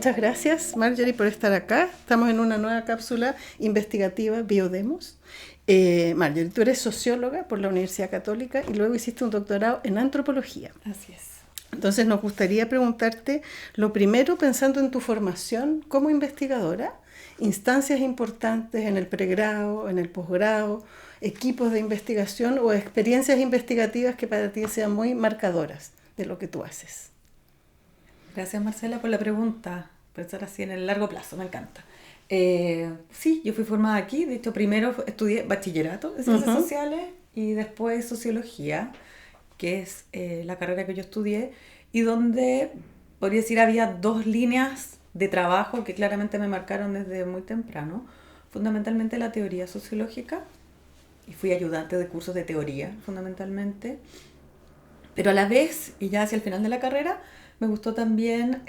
Muchas gracias, Marjorie, por estar acá. Estamos en una nueva cápsula investigativa, Biodemos. Marjorie, tú eres socióloga por la Universidad Católica y luego hiciste un doctorado en antropología. Así es. Entonces nos gustaría preguntarte, lo primero, pensando en tu formación como investigadora, instancias importantes en el pregrado, en el posgrado, equipos de investigación o experiencias investigativas que para ti sean muy marcadoras de lo que tú haces. Gracias, Marcela, por la pregunta. Pensar así en el largo plazo, me encanta. Sí, yo fui formada aquí. De hecho, primero estudié bachillerato en ciencias sociales y después sociología, que es la carrera que yo estudié, y donde, podría decir, había dos líneas de trabajo que claramente me marcaron desde muy temprano. Fundamentalmente la teoría sociológica, y fui ayudante de cursos de teoría, fundamentalmente. Pero a la vez, y ya hacia el final de la carrera, me gustó también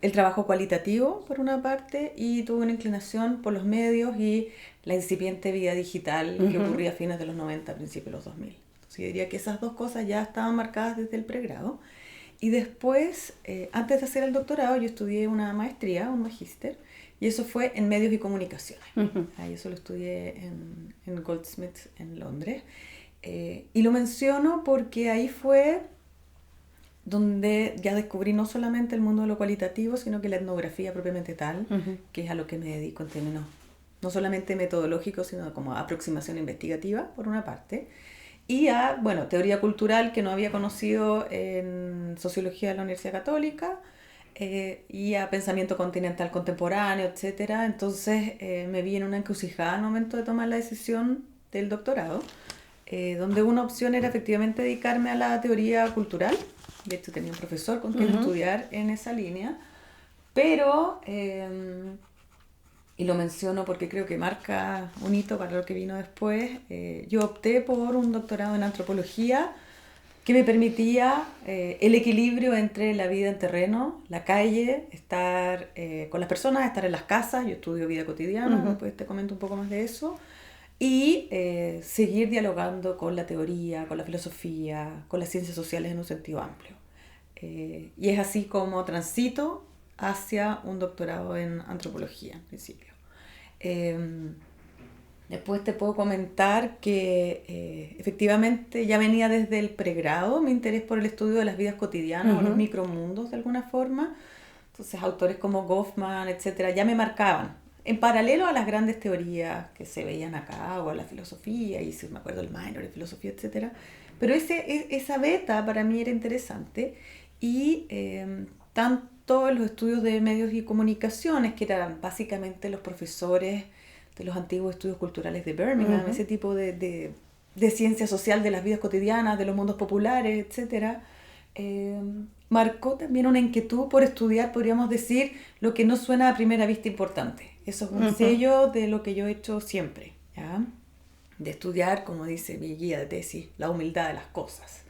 el trabajo cualitativo, por una parte, y tuve una inclinación por los medios y la incipiente vida digital que ocurría a fines de los 90, principios de los 2000. Entonces yo diría que esas dos cosas ya estaban marcadas desde el pregrado. Y después, antes de hacer el doctorado, yo estudié una maestría, un magíster, y eso fue en medios y comunicaciones. Ahí eso lo estudié en Goldsmith, en Londres. Y lo menciono porque ahí fue donde ya descubrí no solamente el mundo de lo cualitativo, sino que la etnografía propiamente tal, que es a lo que me dedico en términos no solamente metodológicos, sino como aproximación investigativa, por una parte, y a, bueno, teoría cultural que no había conocido en sociología de la Universidad Católica, y a pensamiento continental contemporáneo, etcétera. Entonces me vi en una encrucijada al momento de tomar la decisión del doctorado, donde una opción era efectivamente dedicarme a la teoría cultural. De hecho tenía un profesor con quien estudiar en esa línea, pero, y lo menciono porque creo que marca un hito para lo que vino después, yo opté por un doctorado en antropología que me permitía el equilibrio entre la vida en terreno, la calle, estar con las personas, estar en las casas. Yo estudio vida cotidiana, después te comento un poco más de eso, y seguir dialogando con la teoría, con la filosofía, con las ciencias sociales en un sentido amplio. Y es así como transito hacia un doctorado en antropología, en principio. Después te puedo comentar que efectivamente ya venía desde el pregrado mi interés por el estudio de las vidas cotidianas o los micromundos de alguna forma. Entonces autores como Goffman, etcétera, ya me marcaban. En paralelo a las grandes teorías que se veían acá, o a la filosofía, y si me acuerdo el minor de filosofía, etcétera. Pero esa beta para mí era interesante, y tanto en los estudios de medios y comunicaciones, que eran básicamente los profesores de los antiguos estudios culturales de Birmingham, ese tipo de ciencia social de las vidas cotidianas, de los mundos populares, etcétera, marcó también una inquietud por estudiar, podríamos decir, lo que no suena a primera vista importante. Eso es un sello de lo que yo he hecho siempre, ¿ya? De estudiar, como dice mi guía de tesis, la humildad de las cosas.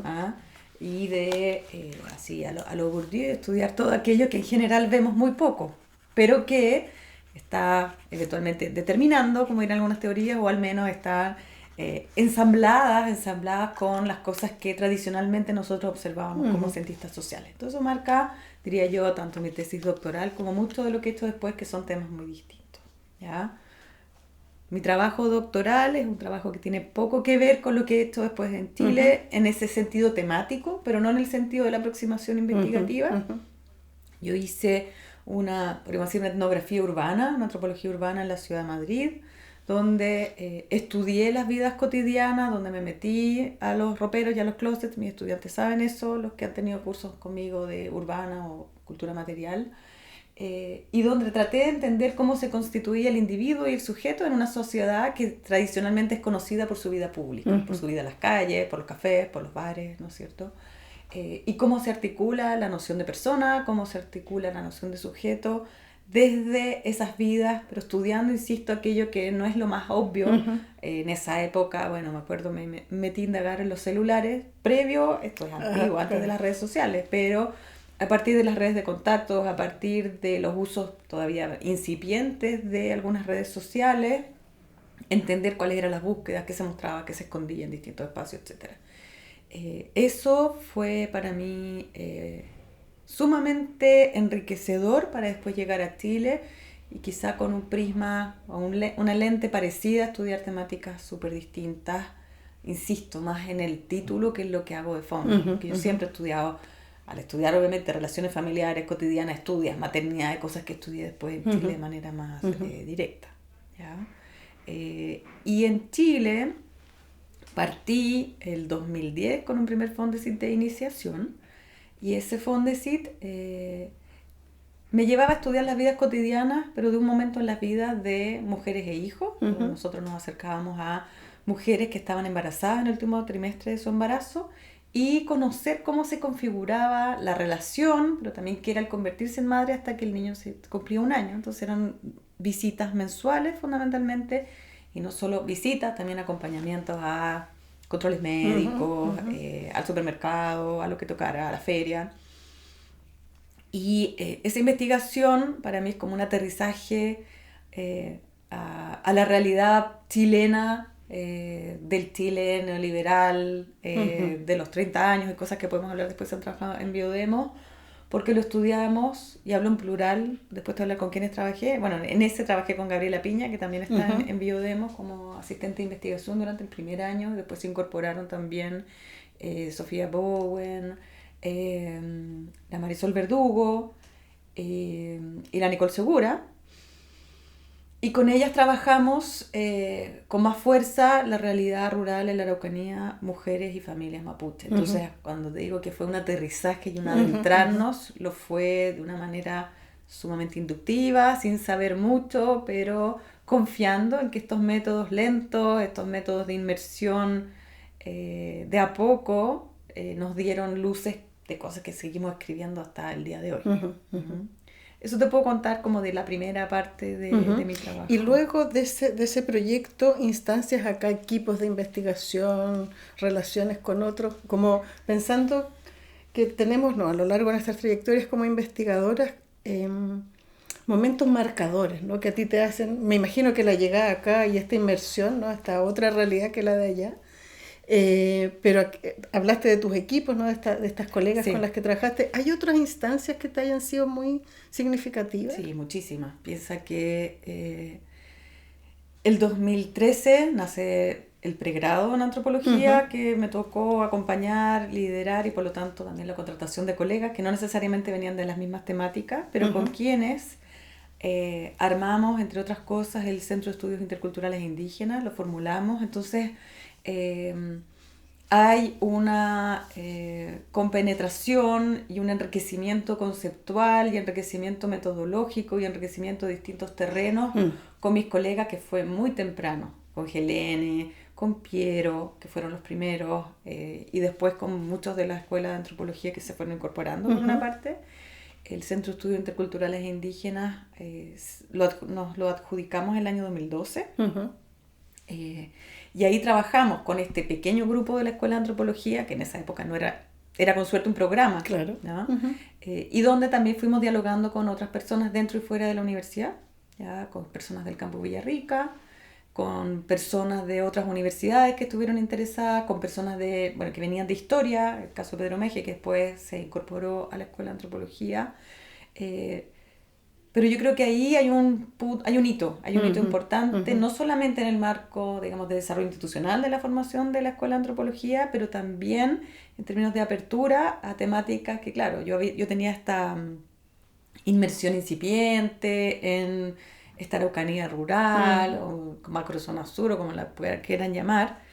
¿Ah? Y de, así a lo Bourdieu, estudiar todo aquello que en general vemos muy poco, pero que está eventualmente determinando, como dirán algunas teorías, o al menos está ensambladas con las cosas que tradicionalmente nosotros observábamos como cientistas sociales. Entonces eso marca, diría yo, tanto mi tesis doctoral como mucho de lo que he hecho después, que son temas muy distintos, ¿ya? Mi trabajo doctoral es un trabajo que tiene poco que ver con lo que he hecho después en Chile, en ese sentido temático, pero no en el sentido de la aproximación investigativa. Yo hice podríamos decir, una etnografía urbana, una antropología urbana en la ciudad de Madrid, donde estudié las vidas cotidianas, donde me metí a los roperos y a los closets. Mis estudiantes saben eso, los que han tenido cursos conmigo de urbana o cultura material, y donde traté de entender cómo se constituía el individuo y el sujeto en una sociedad que tradicionalmente es conocida por su vida pública, por su vida en las calles, por los cafés, por los bares, ¿no es cierto? Y cómo se articula la noción de persona, cómo se articula la noción de sujeto desde esas vidas, pero estudiando, insisto, aquello que no es lo más obvio. En esa época, bueno, me acuerdo, me metí a indagar en los celulares, previo, esto es antiguo, antes de las redes sociales, pero a partir de las redes de contactos, a partir de los usos todavía incipientes de algunas redes sociales, entender cuáles eran las búsquedas, qué se mostraba, qué se escondía en distintos espacios, etc. Eso fue para mí sumamente enriquecedor para después llegar a Chile y quizá con un prisma o una lente parecida, estudiar temáticas súper distintas. Insisto, más en el título que en lo que hago de fondo, porque yo siempre he estudiado, al estudiar obviamente relaciones familiares cotidianas, estudias maternidad, cosas que estudié después en Chile de manera más directa, ¿ya? Y en Chile partí el 2010 con un primer Fondesit de iniciación, y ese Fondesit me llevaba a estudiar las vidas cotidianas, pero de un momento en las vidas de mujeres e hijos. Nosotros nos acercábamos a mujeres que estaban embarazadas en el último trimestre de su embarazo y conocer cómo se configuraba la relación, pero también qué era el convertirse en madre hasta que el niño se cumplía 1 año. Entonces eran visitas mensuales fundamentalmente, y no solo visitas, también acompañamientos a controles médicos, al supermercado, a lo que tocara, a la feria. Y esa investigación para mí es como un aterrizaje a la realidad chilena, del Chile neoliberal, de los 30 años y cosas que podemos hablar después de trabajar en Biodemo, porque lo estudiamos, y hablo en plural, después de hablar con quienes trabajé. Bueno, en ese trabajé con Gabriela Piña, que también está en Biodemo como asistente de investigación durante el primer año. Después se incorporaron también Sofía Bowen, la Marisol Verdugo y la Nicole Segura. Y con ellas trabajamos con más fuerza la realidad rural en la Araucanía, mujeres y familias mapuche. Entonces, cuando te digo que fue un aterrizaje y un adentrarnos, lo fue de una manera sumamente inductiva, sin saber mucho, pero confiando en que estos métodos lentos, estos métodos de inmersión de a poco, nos dieron luces de cosas que seguimos escribiendo hasta el día de hoy. Eso te puedo contar como de la primera parte de mi trabajo. Y luego de ese proyecto, instancias acá, equipos de investigación, relaciones con otros, como pensando que tenemos, a lo largo de nuestras trayectorias como investigadoras, momentos marcadores, ¿no? Que a ti te hacen, me imagino que la llegada acá y esta inmersión, ¿no? Esta otra realidad que la de allá. Pero hablaste de tus equipos, ¿no? De estas colegas con las que trabajaste. ¿Hay otras instancias que te hayan sido muy significativas? Sí, muchísimas. Piensa que el 2013 nace el pregrado en antropología, que me tocó acompañar, liderar, y por lo tanto también la contratación de colegas que no necesariamente venían de las mismas temáticas, pero con quienes armamos, entre otras cosas, el Centro de Estudios Interculturales Indígenas, lo formulamos. Entonces hay una compenetración y un enriquecimiento conceptual y enriquecimiento metodológico y enriquecimiento de distintos terrenos con mis colegas, que fue muy temprano, con Helene, con Piero, que fueron los primeros, y después con muchos de la Escuela de Antropología que se fueron incorporando por una parte. El Centro de Estudios Interculturales Indígenas nos lo adjudicamos el año 2012. Y ahí trabajamos con este pequeño grupo de la Escuela de Antropología, que en esa época no era con suerte un programa, claro, ¿no? Y donde también fuimos dialogando con otras personas dentro y fuera de la universidad, ¿ya? Con personas del Campo Villarrica, con personas de otras universidades que estuvieron interesadas, con personas que venían de historia, el caso de Pedro Meje, que después se incorporó a la Escuela de Antropología. Pero yo creo que ahí hay un hito importante, no solamente en el marco, digamos, de desarrollo institucional de la formación de la Escuela de Antropología, pero también en términos de apertura a temáticas que, claro, yo tenía esta inmersión incipiente en esta Araucanía rural, o macrozona sur, o como la quieran llamar,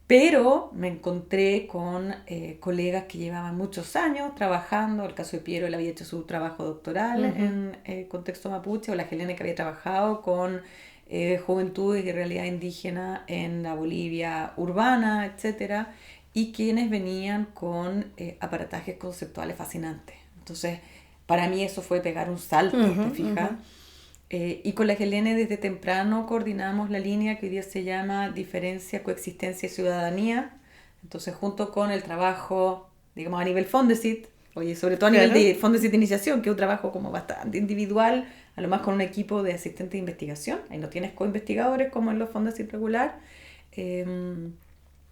pero me encontré con colegas que llevaban muchos años trabajando. El caso de Piero, él había hecho su trabajo doctoral en contexto mapuche, o la Helene, que había trabajado con juventudes y realidad indígena en la Bolivia urbana, etc. Y quienes venían con aparatajes conceptuales fascinantes. Entonces, para mí eso fue pegar un salto, ¿te fijas? Y con la Helene desde temprano coordinamos la línea que hoy día se llama Diferencia, Coexistencia y Ciudadanía. Entonces, junto con el trabajo, digamos, a nivel Fondesit, sobre todo a nivel de Fondesit de Iniciación, que es un trabajo como bastante individual, a lo más con un equipo de asistentes de investigación. Ahí no tienes co-investigadores como en los Fondesit regular.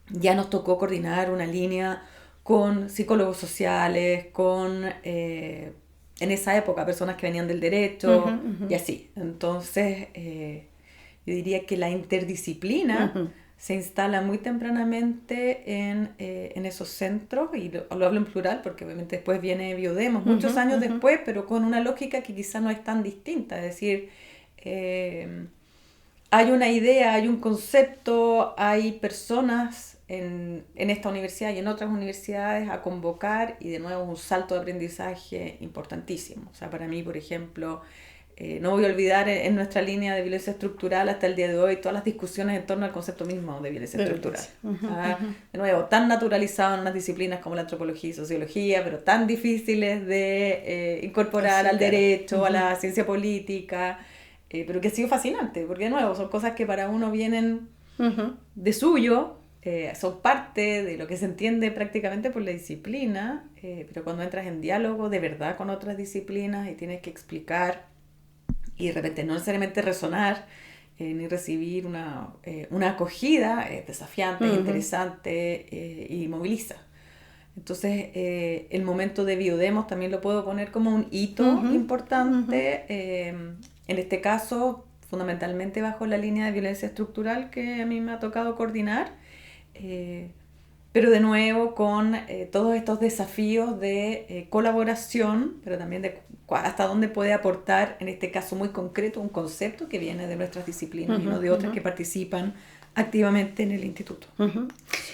Ya nos tocó coordinar una línea con psicólogos sociales, con, en esa época, personas que venían del derecho, y así. Entonces, yo diría que la interdisciplina se instala muy tempranamente en esos centros, y lo hablo en plural porque obviamente después viene Biodemos, muchos años después, pero con una lógica que quizá no es tan distinta, es decir, hay una idea, hay un concepto, hay personas en esta universidad y en otras universidades a convocar, y de nuevo un salto de aprendizaje importantísimo. O sea, para mí, por ejemplo, no voy a olvidar en nuestra línea de violencia estructural hasta el día de hoy todas las discusiones en torno al concepto mismo de violencia estructural. De nuevo, tan naturalizado en unas disciplinas como la antropología y sociología, pero tan difíciles de incorporar al derecho, a la ciencia política, pero que ha sido fascinante, porque de nuevo son cosas que para uno vienen de suyo, son parte de lo que se entiende prácticamente por la disciplina, pero cuando entras en diálogo de verdad con otras disciplinas y tienes que explicar y de repente no necesariamente resonar, ni recibir una acogida, es desafiante, es interesante, y moviliza. Entonces, el momento de Biodemos también lo puedo poner como un hito importante, en este caso, fundamentalmente bajo la línea de violencia estructural que a mí me ha tocado coordinar, pero de nuevo con todos estos desafíos de colaboración, pero también de hasta dónde puede aportar, en este caso muy concreto, un concepto que viene de nuestras disciplinas y no de otras que participan activamente en el instituto.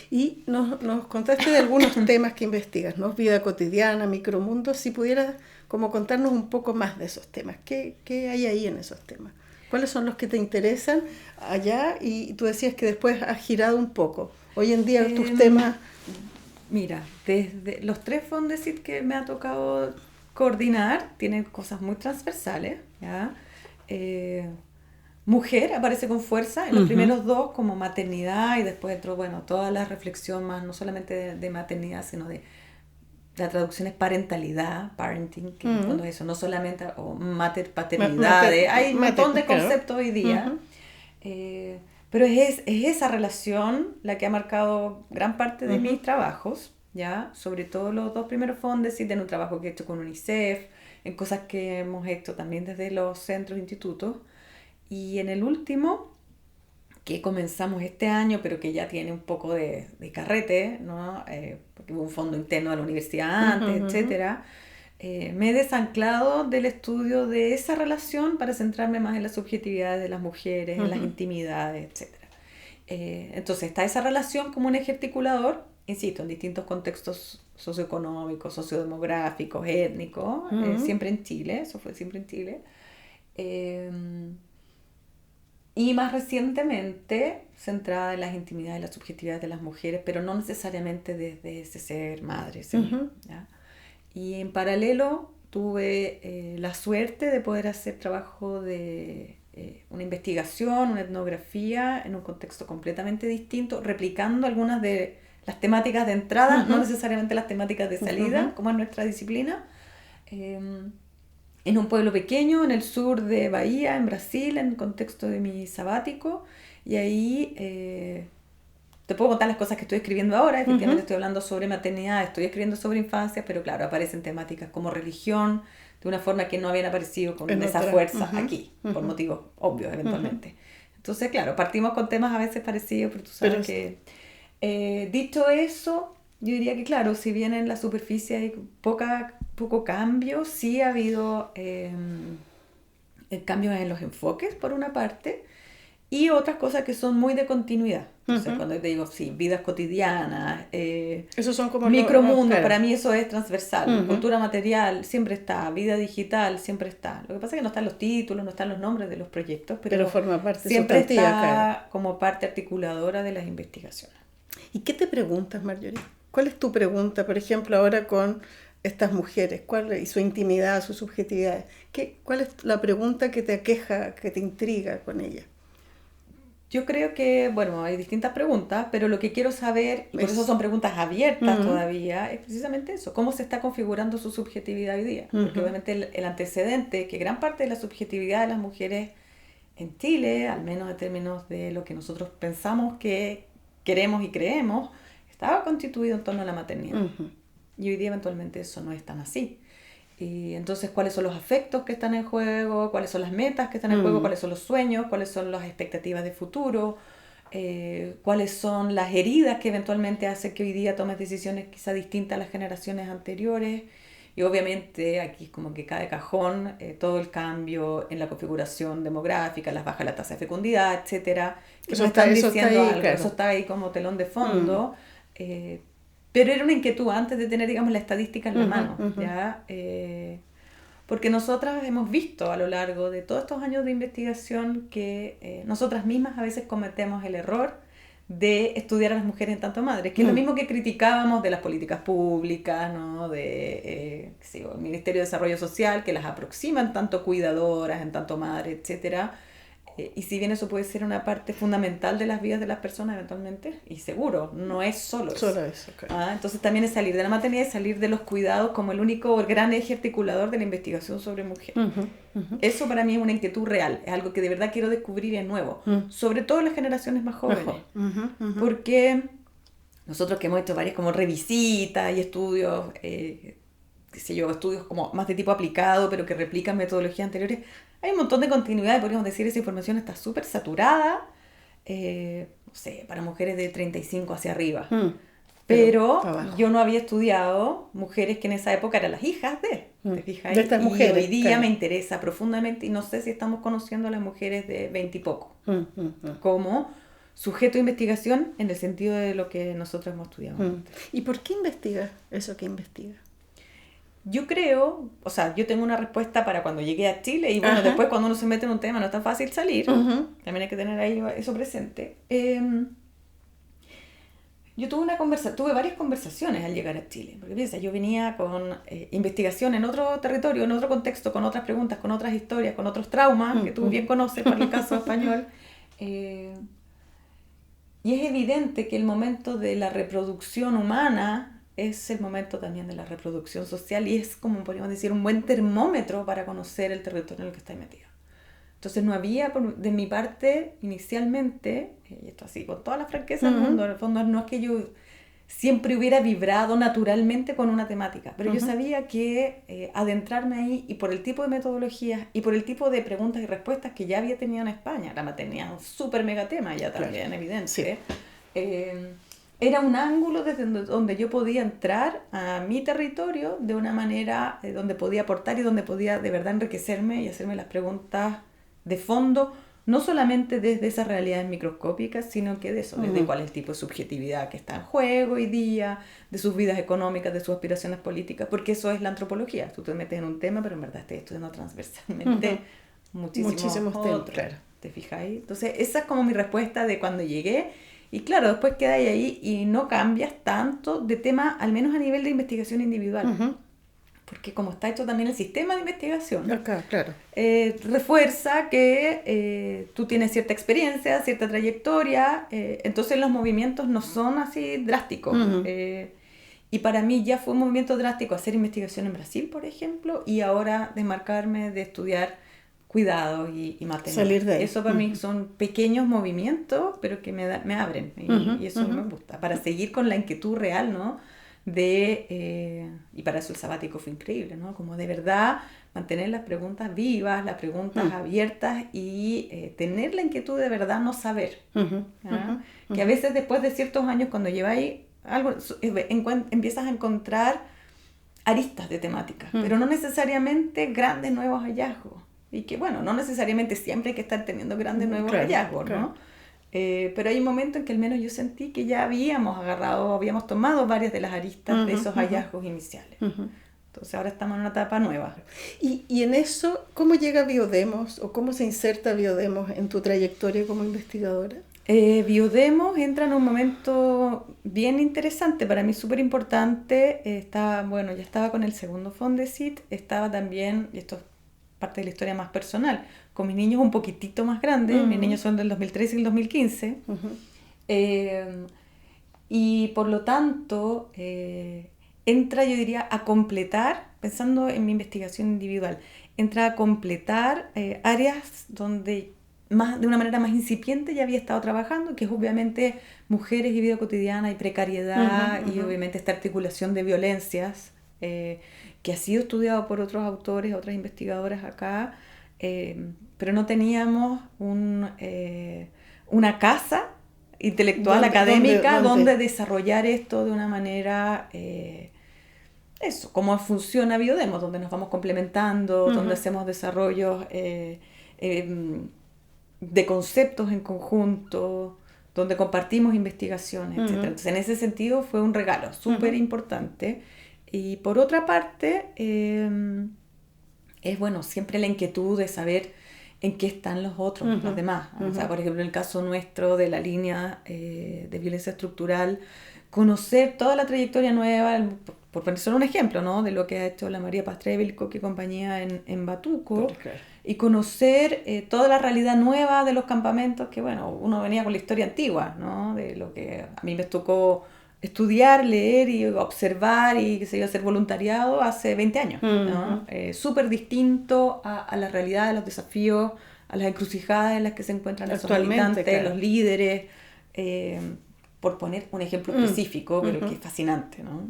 Y nos contaste de algunos temas que investigas, ¿no? Vida cotidiana, micromundos. Si pudieras como contarnos un poco más de esos temas. ¿Qué hay ahí en esos temas? ¿Cuáles son los que te interesan allá? Y tú decías que después has girado un poco. Hoy en día tus temas... Mira, desde los 3 Fondesit que me ha tocado coordinar tienen cosas muy transversales, ¿ya? Mujer aparece con fuerza en los primeros 2, como maternidad, y después entró, bueno, toda la reflexión más, no solamente de maternidad, sino de la traducción es parentalidad, parenting, que en el fondo es eso, no solamente, o paternidad, hay un montón de conceptos hoy día, pero es esa relación la que ha marcado gran parte de mis trabajos, ¿ya? Sobre todo los 2 primeros Fondesit, en un trabajo que he hecho con UNICEF, en cosas que hemos hecho también desde los centros e institutos, y en el último, que comenzamos este año, pero que ya tiene un poco de carrete, ¿no? Porque hubo un fondo interno de la universidad antes, etcétera. Me he desanclado del estudio de esa relación para centrarme más en las subjetividades de las mujeres, en las intimidades, etcétera. Entonces está esa relación como un eje articulador, insisto, en distintos contextos socioeconómicos, sociodemográficos, étnicos, siempre en Chile, eso fue siempre en Chile. Y más recientemente centrada en las intimidades y las subjetividades de las mujeres, pero no necesariamente desde ese ser madre, ¿sí? ¿Ya? Y en paralelo tuve la suerte de poder hacer trabajo de una investigación, una etnografía en un contexto completamente distinto, replicando algunas de las temáticas de entrada, no necesariamente las temáticas de salida, como es nuestra disciplina, en un pueblo pequeño en el sur de Bahía, en Brasil, en el contexto de mi sabático, y ahí te puedo contar las cosas que estoy escribiendo ahora. Efectivamente estoy hablando sobre maternidad, estoy escribiendo sobre infancia, pero claro, aparecen temáticas como religión, de una forma que no habían aparecido con esa fuerza aquí, por motivos obvios eventualmente. Entonces, claro, partimos con temas a veces parecidos, pero tú sabes que... dicho eso, yo diría que claro, si bien en la superficie hay poco cambio, sí ha habido cambios en los enfoques, por una parte, y otras cosas que son muy de continuidad. Entonces, cuando te digo, sí, vidas cotidianas, esos son como micromundos, claro. Para mí eso es transversal. Cultura material siempre está, vida digital siempre está. Lo que pasa es que no están los títulos, no están los nombres de los proyectos, pero forma parte siempre está, claro, como parte articuladora de las investigaciones. ¿Y qué te preguntas, Marjorie? ¿Cuál es tu pregunta, por ejemplo, ahora con estas mujeres? ¿Cuál y su intimidad, su subjetividad? ¿Cuál es la pregunta que te aqueja, que te intriga con ella? Yo creo que, bueno, hay distintas preguntas, pero lo que quiero saber, y por eso son preguntas abiertas todavía, es precisamente eso, cómo se está configurando su subjetividad hoy día. Porque obviamente el antecedente, que gran parte de la subjetividad de las mujeres en Chile, al menos en términos de lo que nosotros pensamos que queremos y creemos, estaba constituido en torno a la maternidad. Ujú. Y hoy día eventualmente eso no es tan así. Y entonces, ¿cuáles son los afectos que están en juego? ¿Cuáles son las metas que están en juego? ¿Cuáles son los sueños? ¿Cuáles son las expectativas de futuro? ¿Cuáles son las heridas que eventualmente hacen que hoy día tomes decisiones quizá distintas a las generaciones anteriores? Y obviamente aquí es como que cae de cajón todo el cambio en la configuración demográfica, las bajas la tasa de fecundidad, etcétera, que Eso nos está- están eso está diciendo ahí, algo. claro. Eso está ahí como telón de fondo. Pero era una inquietud antes de tener, digamos, la estadística en la mano, ¿ya? Porque nosotras hemos visto a lo largo de todos estos años de investigación que nosotras mismas a veces cometemos el error de estudiar a las mujeres en tanto madres, que es lo mismo que criticábamos de las políticas públicas, ¿no? De qué sé yo, el Ministerio de Desarrollo Social, que las aproximan tanto cuidadoras, en tanto madres, etcétera. Y si bien eso puede ser una parte fundamental de las vidas de las personas eventualmente, y seguro, no es solo eso. Solo eso, claro. Entonces también es salir de la maternidad y salir de los cuidados como el único gran eje articulador de la investigación sobre mujeres. Eso para mí es una inquietud real, es algo que de verdad quiero descubrir y es nuevo, sobre todo en las generaciones más jóvenes. Porque nosotros que hemos hecho varias como revisitas y estudios, qué sé yo, estudios como más de tipo aplicado, pero que replican metodologías anteriores, hay un montón de continuidad, podríamos decir, esa información está súper saturada, no sé, para mujeres de 35 hacia arriba. Pero yo no había estudiado mujeres que en esa época eran las hijas ¿te fijas? De estas mujeres, y hoy día claro. me interesa profundamente, y no sé si estamos conociendo a las mujeres de 20 y poco como sujeto de investigación en el sentido de lo que nosotros hemos estudiado. ¿Y por qué investigas eso que investigas? Yo creo, o sea, yo tengo una respuesta para cuando llegué a Chile, y bueno, después cuando uno se mete en un tema no es tan fácil salir, también hay que tener ahí eso presente. Yo tuve varias conversaciones al llegar a Chile, porque piensa, yo venía con investigación en otro territorio, en otro contexto, con otras preguntas, con otras historias, con otros traumas, que tú bien conoces por el caso español, y es evidente que el momento de la reproducción humana es el momento también de la reproducción social, y es, como podríamos decir, un buen termómetro para conocer el territorio en el que estáis metido. Entonces no había, de mi parte, inicialmente, y esto así, con toda la franqueza del mundo, en el fondo no es que yo siempre hubiera vibrado naturalmente con una temática, pero yo sabía que adentrarme ahí, y por el tipo de metodologías, y por el tipo de preguntas y respuestas que ya había tenido en España, la maternidad, un súper mega tema ya también, evidente, sí. Era un ángulo desde donde yo podía entrar a mi territorio de una manera donde podía aportar y donde podía de verdad enriquecerme y hacerme las preguntas de fondo, no solamente desde esas realidades microscópicas, sino que de eso, desde cuál es el tipo de subjetividad que está en juego hoy día, de sus vidas económicas, de sus aspiraciones políticas, porque eso es la antropología. Tú te metes en un tema, pero en verdad estás estudiando transversalmente muchísimos otros. Claro. ¿Te fijáis? Entonces, esa es como mi respuesta de cuando llegué. Y claro, después quedáis ahí y no cambias tanto de tema, al menos a nivel de investigación individual. Porque como está hecho también el sistema de investigación, Acá, claro. refuerza que tú tienes cierta experiencia, cierta trayectoria, entonces los movimientos no son así drásticos. Y para mí ya fue un movimiento drástico hacer investigación en Brasil, por ejemplo, y ahora desmarcarme de estudiar cuidados y maternidad. Salir de ahí. Eso para mí son pequeños movimientos, pero que me abren, y eso me gusta, para seguir con la inquietud real, ¿no? Y para eso el sabático fue increíble, ¿no? Como de verdad mantener las preguntas vivas, las preguntas abiertas, y tener la inquietud de verdad no saber. Que a veces después de ciertos años, cuando lleváis algo, empiezas a encontrar aristas de temática, pero no necesariamente grandes nuevos hallazgos. Y que bueno, no necesariamente siempre hay que estar teniendo grandes nuevos hallazgos, ¿no? Pero hay un momento en que al menos yo sentí que ya habíamos tomado varias de las aristas de esos hallazgos iniciales. Entonces ahora estamos en una etapa nueva. Y en eso, ¿cómo llega Biodemos o cómo se inserta Biodemos en tu trayectoria como investigadora? Biodemos entra en un momento bien interesante, para mí súper importante. Ya estaba con el segundo Fondesit, estaba también, y esto es parte de la historia más personal, con mis niños un poquitito más grandes. Mis niños son del 2013 y el 2015. Y por lo tanto, entra, yo diría, a completar, pensando en mi investigación individual, entra a completar áreas donde de una manera más incipiente ya había estado trabajando, que es obviamente mujeres y vida cotidiana y precariedad y obviamente esta articulación de violencias que ha sido estudiado por otros autores, otras investigadoras acá, pero no teníamos una casa intelectual académica donde desarrollar esto de una manera... eso, cómo funciona Biodemos, donde nos vamos complementando, donde hacemos desarrollos de conceptos en conjunto, donde compartimos investigaciones, etc. Entonces, en ese sentido fue un regalo súper importante. Y por otra parte, es bueno, siempre la inquietud de saber en qué están los otros, los demás. O sea, por ejemplo, en el caso nuestro de la línea de violencia estructural, conocer toda la trayectoria nueva, por poner solo un ejemplo, ¿no? De lo que ha hecho la María Pastrevilco y compañía en Batuco, y conocer toda la realidad nueva de los campamentos, que bueno, uno venía con la historia antigua, ¿no? De lo que a mí me tocó estudiar, leer y observar y que se iba a hacer voluntariado hace 20 años, ¿no? Súper distinto a la realidad de los desafíos, a las encrucijadas en las que se encuentran esos militantes, los líderes, por poner un ejemplo específico, pero que es fascinante, ¿no?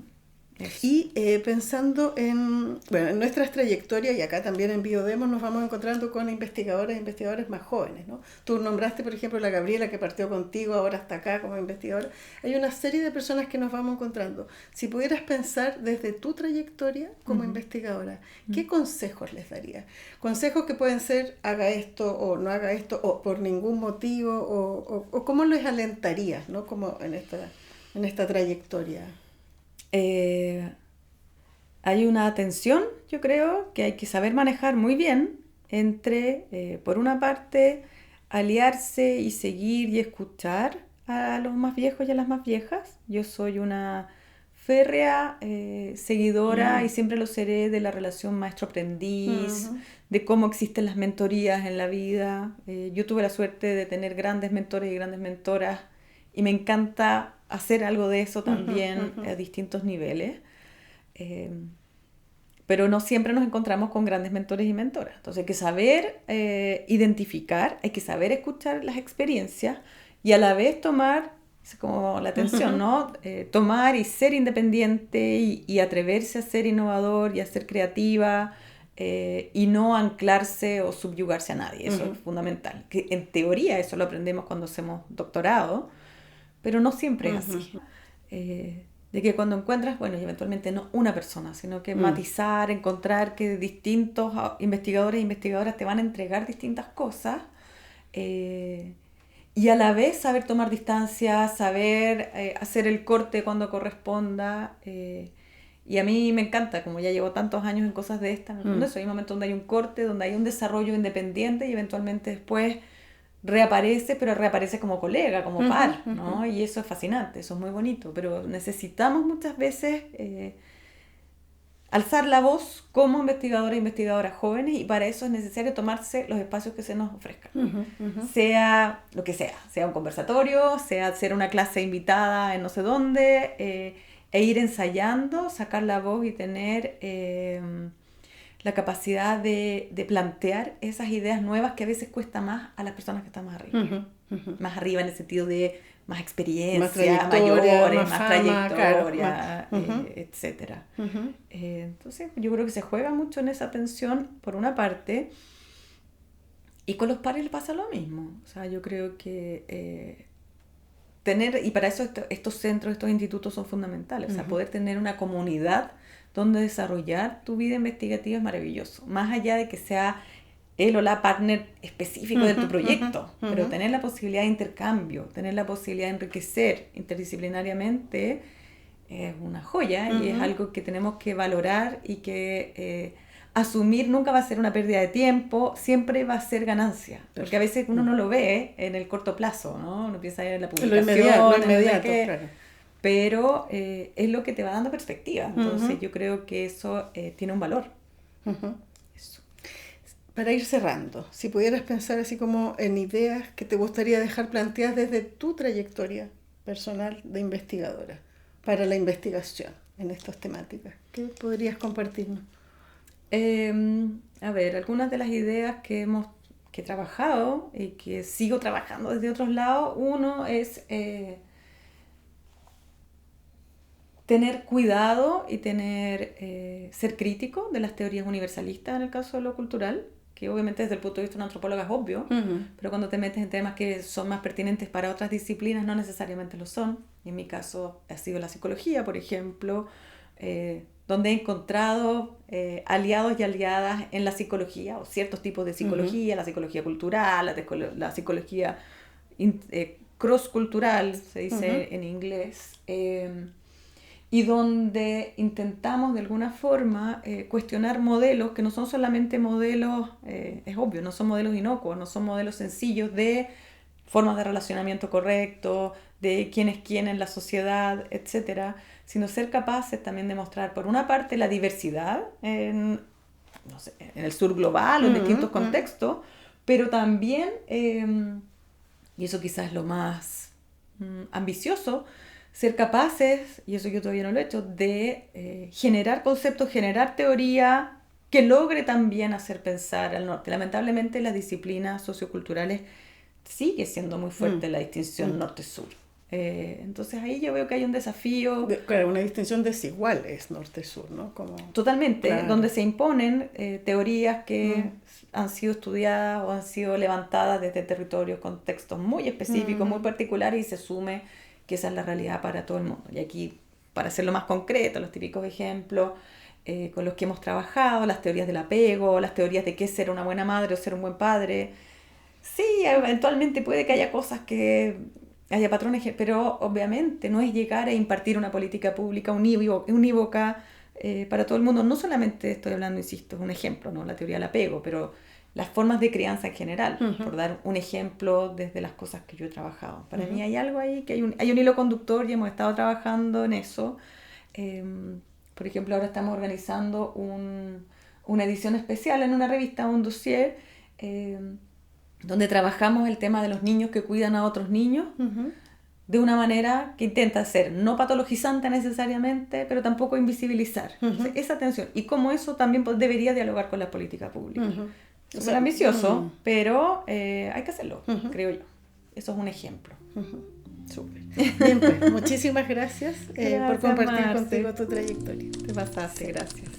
Y pensando en nuestras trayectorias, y acá también en Biodemos nos vamos encontrando con investigadoras e investigadores más jóvenes, ¿no? Tú nombraste, por ejemplo, la Gabriela que partió contigo, ahora está acá como investigadora. Hay una serie de personas que nos vamos encontrando. Si pudieras pensar desde tu trayectoria como investigadora, ¿qué consejos les darías? Consejos que pueden ser, haga esto o no haga esto, o por ningún motivo, o cómo les alentarías, ¿no? Como en esta trayectoria. Hay una tensión, yo creo, que hay que saber manejar muy bien entre, por una parte, aliarse y seguir y escuchar a los más viejos y a las más viejas. Yo soy una férrea seguidora y siempre lo seré de la relación maestro-aprendiz, de cómo existen las mentorías en la vida. Yo tuve la suerte de tener grandes mentores y grandes mentoras y me encanta hacer algo de eso también a distintos niveles. Pero no siempre nos encontramos con grandes mentores y mentoras. Entonces hay que saber identificar, hay que saber escuchar las experiencias y a la vez tomar, es como la atención, ¿no? Tomar y ser independiente y atreverse a ser innovador y a ser creativa y no anclarse o subyugarse a nadie. Eso es fundamental. Que en teoría eso lo aprendemos cuando hacemos doctorado, pero no siempre es así. De que cuando encuentras, bueno, y eventualmente no una persona, sino que matizar, encontrar que distintos investigadores e investigadoras te van a entregar distintas cosas y a la vez saber tomar distancia, saber hacer el corte cuando corresponda. Y a mí me encanta, como ya llevo tantos años en cosas de estas, hay un momento donde hay un corte, donde hay un desarrollo independiente y eventualmente después reaparece, pero reaparece como colega, como par, ¿no? Y eso es fascinante, eso es muy bonito, pero necesitamos muchas veces alzar la voz como investigadores e investigadoras jóvenes y para eso es necesario tomarse los espacios que se nos ofrezcan. Sea lo que sea un conversatorio, sea hacer una clase invitada en no sé dónde, e ir ensayando, sacar la voz y tener la capacidad de plantear esas ideas nuevas que a veces cuesta más a las personas que están más arriba. Más arriba en el sentido de más experiencia, mayores, más trayectoria, etcétera. Entonces yo creo que se juega mucho en esa tensión, por una parte, y con los pares le pasa lo mismo. O sea, yo creo que tener, y para eso estos centros, estos institutos son fundamentales, o sea, poder tener una comunidad donde desarrollar tu vida investigativa es maravilloso, más allá de que sea él o la partner específico de tu proyecto, pero tener la posibilidad de intercambio, tener la posibilidad de enriquecer interdisciplinariamente es una joya y es algo que tenemos que valorar y que asumir nunca va a ser una pérdida de tiempo, siempre va a ser ganancia, porque a veces uno no lo ve en el corto plazo, ¿no? Uno piensa en la publicación, lo inmediato, claro. Pero es lo que te va dando perspectiva, entonces yo creo que eso tiene un valor. Eso. Para ir cerrando, si pudieras pensar así como en ideas que te gustaría dejar planteadas desde tu trayectoria personal de investigadora para la investigación en estas temáticas, ¿qué podrías compartirnos? A ver, algunas de las ideas que he trabajado y que sigo trabajando desde otros lados, uno es tener cuidado y ser crítico de las teorías universalistas en el caso de lo cultural, que obviamente desde el punto de vista de una antropóloga es obvio, pero cuando te metes en temas que son más pertinentes para otras disciplinas no necesariamente lo son. Y en mi caso ha sido la psicología, por ejemplo, donde he encontrado aliados y aliadas en la psicología, o ciertos tipos de psicología, la psicología cultural, la psicología cross-cultural, se dice en inglés, y donde intentamos de alguna forma cuestionar modelos que no son solamente modelos, es obvio, no son modelos inocuos, no son modelos sencillos de formas de relacionamiento correcto, de quién es quién en la sociedad, etcétera, sino ser capaces también de mostrar, por una parte, la diversidad en el sur global o en distintos contextos, pero también, y eso quizás es lo más ambicioso, ser capaces, y eso yo todavía no lo he hecho, de generar conceptos, generar teoría que logre también hacer pensar al norte. Lamentablemente las disciplinas socioculturales sigue siendo muy fuerte la distinción norte-sur. Entonces ahí yo veo que hay un desafío. Claro, una distinción desigual es norte-sur, ¿no? Totalmente, claro. Donde se imponen teorías que han sido estudiadas o han sido levantadas desde territorios, contextos muy específicos, muy particulares, y se asume que esa es la realidad para todo el mundo. Y aquí, para hacerlo más concreto, los típicos ejemplos con los que hemos trabajado, las teorías del apego, las teorías de qué es ser una buena madre o ser un buen padre. Sí, eventualmente puede que haya cosas que haya patrones, pero obviamente no es llegar a impartir una política pública unívoca para todo el mundo. No solamente estoy hablando, insisto, es un ejemplo, ¿no? La teoría del apego, pero las formas de crianza en general, por dar un ejemplo desde las cosas que yo he trabajado. Para mí hay algo ahí, que hay un hilo conductor y hemos estado trabajando en eso. Por ejemplo, ahora estamos organizando una edición especial en una revista, un dossier, donde trabajamos el tema de los niños que cuidan a otros niños de una manera que intenta ser no patologizante necesariamente, pero tampoco invisibilizar esa tensión. Y cómo eso también debería dialogar con la política pública. Súper ambicioso, pero hay que hacerlo, creo yo. Eso es un ejemplo. Súper. Bien, pues, muchísimas gracias, por compartir Marce. contigo tu trayectoria. Te pasaste, gracias.